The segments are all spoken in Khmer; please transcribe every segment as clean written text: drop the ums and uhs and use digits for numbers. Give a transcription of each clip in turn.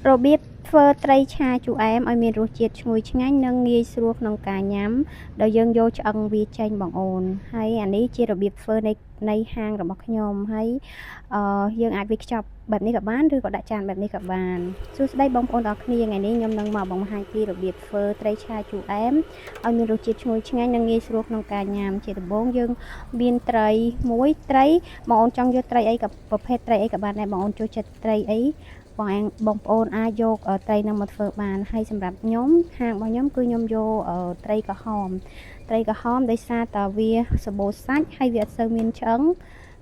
របៀបធ្វើត្រីឆាជូរអែមឲ្យមានរសជាតិឈ្ងុយឆ្ងាញ់និងងាយស្រួលក្នុងការញ៉ាំដោយយើងយកឆ្អឹងវាចេញបងអូនហើយអានេះជារបៀបធ្វើនៃហាងរបស់ខ្ញុំហើយយើងអាចវាខ្ចប់បែបនេះក៏បានឬក៏ដាក់ចានបែបនេះក៏បានសួស្តីបងប្អូនទាំងអស់គ្នាថ្ងៃនេះខ្ញុំនឹងមកបង្ហាញពីរបៀបធ្វើត្រីឆាជូរអែមឲ្យមានរសជាតិឈ្ងុយឆ្ងាញ់និងងាយស្រួលក្នុងការញ៉ាំជាដំបូងយើងមានត្រីមួយត្រីបងអូនចង់យកត្រីអីក៏ប្រភេទត្រីអីក៏បានដែរបងអូនចូលចិត្តត្រីអីបងប្អូនអាចយកត្រីនឹងមកធ្វើបានហើយសម្រាប់ខ្ញុំហាងរបស់ខ្ញុំគឺខ្ញុំយកត្រីក្រហមដោយសារតើវាសម្បូរសាច់ហើយវាអត់សូវមានឆ្អឹង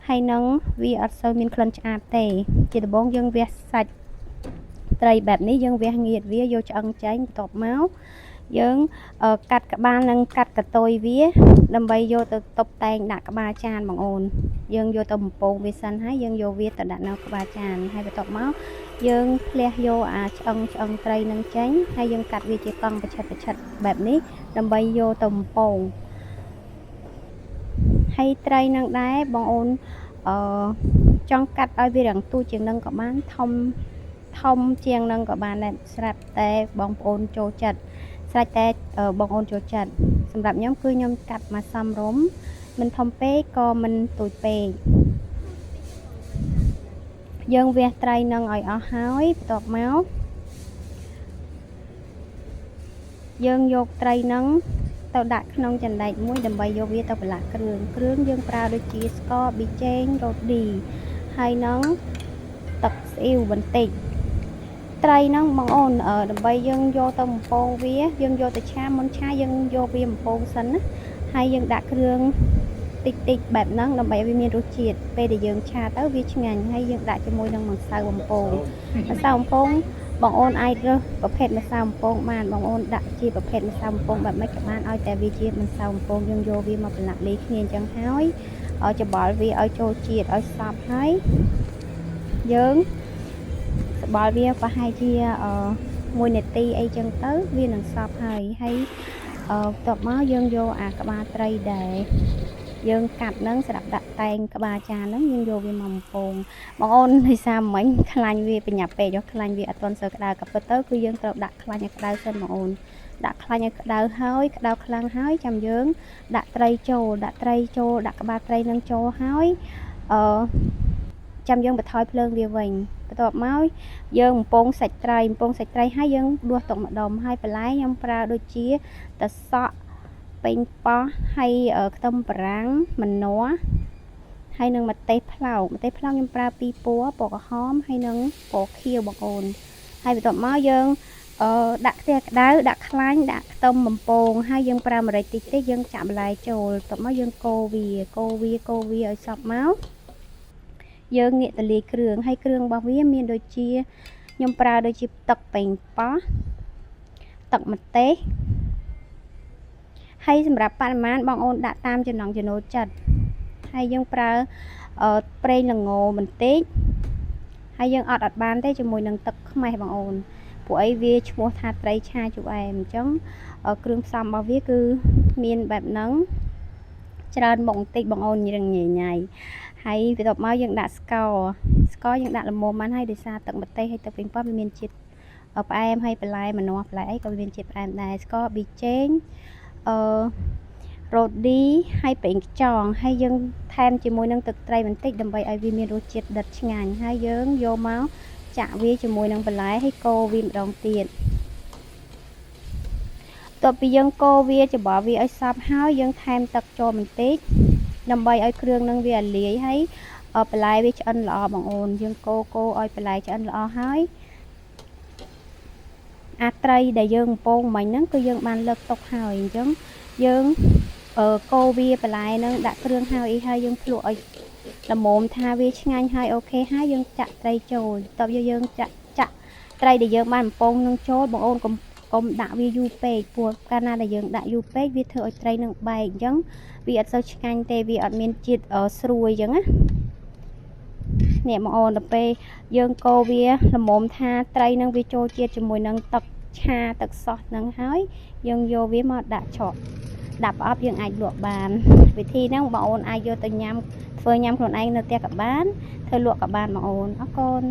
ហើយនឹងវាអត់សូវមានក្លិនឆ្អាបទេជាដំបូងយើងវះសាច់ត្រីបែបនេះយើងវះងៀតវាយកឆ្អឹងចេញបន្ទាប់មកយើងកាត់ក្បាលនិងកាត់កតុយវាដើម្បីយកទៅតុបតែងដាក់ក្បាលចានបងអូនយើងយកទៅបំពងវាសិនហើយយើងយកវាទៅដាក់នៅក្បាលចានហើយបន្ទាប់មកយើងផ្លះយកអាឆ្អឹងត្រីនឹងចេញហើយយើងកាត់វាជាកង់ប្រឆិតបែបនេះដើម្បីយកទៅបំពងហើយត្រីនឹងដែរបងអូនចង់កាត់ឲ្យវារាងទូជាងនឹងក៏បានធំជាងនឹងក៏បានដែរស្រាប់តែបងប្អូនចូលចិត្តបងប្អូនចូលចិត្តសម្រាប់ខ្ញុំគឺខ្ញុំកាត់មកសមរម្យមិនធំពេកក៏មិនទូចពេកយើងវះត្រីនឹងឲ្យអស់ហើយបន្ទាប់មកយើងយកត្រីនឹងទៅដាក់ក្នុងចង្រែកមួយដើម្បីយកវាទៅប្រឡាក់គ្រឿងយើងប្រើដូចជាស្ករប៊ីចេងរ៉ូឌីហើយនឹងទឹកស្អ៊ីវបន្តិចត្រីហ្នឹងបងអូនដើម្បីយើងយកទៅបំពងវាយើងយកទៅឆាមុនឆាយើងយកវាបំពងសិនណាហើយយើងដាក់គ្រឿងតិចបែបហ្នឹងដើម្បីឲ្យវាមានរសជាតិពេលដែលយើងឆាទៅវាឆ្ងាញ់ហើយយើងដាក់ជាមួយនឹងម្សៅបំពងបងអូនអាចរើសប្រភេទម្សៅបំពងបានបងអូនដាក់ជាប្រភេទម្សៅបំពងបែបម៉េចក៏បានឲ្យតែវាជាម្សៅបំពងយើងយកវាមកប្រឡាក់លាយគ្នាអញ្ចឹងហើយច្បល់វាឲ្យចូលជាតិឲ្យសព្វហើយយើងច្បល់វាប្រហែលជា1នាទីអីចឹងទៅវានឹងសព្វហើយបន្ទាប់មកយើងយកអាក្បាលត្រីដែលយើងកាត់នឹងសម្រាប់ដាក់តែងក្បាលចានហ្នឹងយើងយកវាមកបំពងបងអូនដោយសារមិញខ្លាញ់វាបញ្ញាប់ពេកខ្លាញ់វាអត់ទាន់សូវក្តៅក៏ពិតទៅគឺយើងត្រូវដាក់ខ្លាញ់ឲ្យក្តៅសិនបងអូនដាក់ខ្លាញ់ឲ្យក្តៅហើយក្តៅខ្លាំងហើយចាំយើងដាក់ត្រីចូលដាក់ក្បាលត្រីនឹងចូលហើយចាំយើងបន្ថយភ្លើងវាវិញបន្ទាប់មកយើងបំពងសាច់ត្រីហើយយើងដួសទុកម្ដុំហើយបន្លែខ្ញុំប្រើដូចជាត្រសក់ពេញប៉ោះហើយខ្ទឹមបារាំងម្នាស់ហើយនឹងម្ទេសផ្លោកខ្ញុំប្រើ2ពណ៌ពណ៌ក្រហមហើយនឹងពណ៌ខៀវបងអូនហើយបន្ទាប់មកយើងដាក់ខ្ទះក្តៅដាក់ខ្លាញ់ដាក់ខ្ទឹមបំពងហើយយើងប្រើម្រេចតិចយើងចាក់បន្លែចូលបន្ទាប់មកយើងកូរវាឲ្យសព្វមកយើងងាកទៅលាយគ្រឿងហើយគ្រឿងរបស់វាមានដូចជាខ្ញុំប្រើដូចជាទឹកប៉េងប៉ោះទឹកម្ទេសហើយសម្រាប់បរិមាណបងអូនដាក់តាមចំណង់ចំណូលចិត្តហើយយើងប្រើប្រេងល្ងបន្តិចហើយយើងអត់បានទេជាមួយនឹងទឹកខ្មេះបងអូនព្រោះអីវាឈ្មោះថាត្រីឆាជូរអែមអញ្ចឹងគ្រឿងផ្សំរបស់វាគឺមានបែបហ្នឹងច្រើនមុខបន្តិចបងអូនញ៉ៃហើយបន្ទាប់មកយើងដាក់ស្ករយើងដាក់ល្មមបានហើយដោយសារទឹកម្ទេសហើយទឹកពេញប៉ោះវាមានជាតិផ្អែមហើយបន្លែម្នាស់បន្លែអីក៏មានជាតិផ្អែមដែរស្ករប៊ីចេងរ៉ូឌីហើយប្រេងខ្យងហើយយើងថែមជាមួយនឹងទឹកត្រីបន្តិចដើម្បីឲ្យវាមានរសជាតិដិតឆ្ងាញ់ហើយយើងយកមកចាក់វាជាមួយនឹងបន្លែហើយកូរវាម្ដងទៀតបន្ទាប់ពីយើងកូរវាច្បល់វាឲ្យសព្វហើយយើងថែមទឹកចូលបន្តិចដើម្បីឲ្យគ្រឿងនឹងវាលាយហើយបន្លែវាឆ្អិនល្អបងអូនយើងកូរឲ្យបន្លែឆ្អិនល្អហើយអាត្រីដែលយើងបំពងមិញហ្នឹងគឺយើងបានលើកទុកហើយអញ្ចឹងយើងកូរវាបន្លែហ្នឹងដាក់គ្រឿងហើយយើងភ្លក់ឲ្យល្មមថាវាឆ្ងាញ់ហើយអូខេហើយយើងចាក់ត្រីចូលបន្ទាប់យើងចាក់ត្រីដែលយើងបានបំពងនឹងចូលបងអូនកុំដាក់វាយូរពេកព្រោះកាលណាដែលយើងដាក់យូរពេកវាធ្វើឲ្យត្រីនឹងបែកអញ្ចឹងវាអត់សូវឆ្ងាញ់ទេវាអត់មានជាតិស្រួយអញ្ចឹងណានេះបងអូនដល់ពេលយើងកូរវាល្មមថាត្រីនឹងវាចូលជាតិជាមួយនឹងទឹកឆាទឹកសោះហ្នឹងហើយយើងយកវាមកដាក់ឆក់ដាក់ប្រអប់យើងអាចលក់បានវិធីហ្នឹងបងអូនអាចយកទៅធ្វើញ៉ាំខ្លួនឯងនៅផ្ទះក៏បានធ្វើលក់ក៏បានបងអូនអរគុណ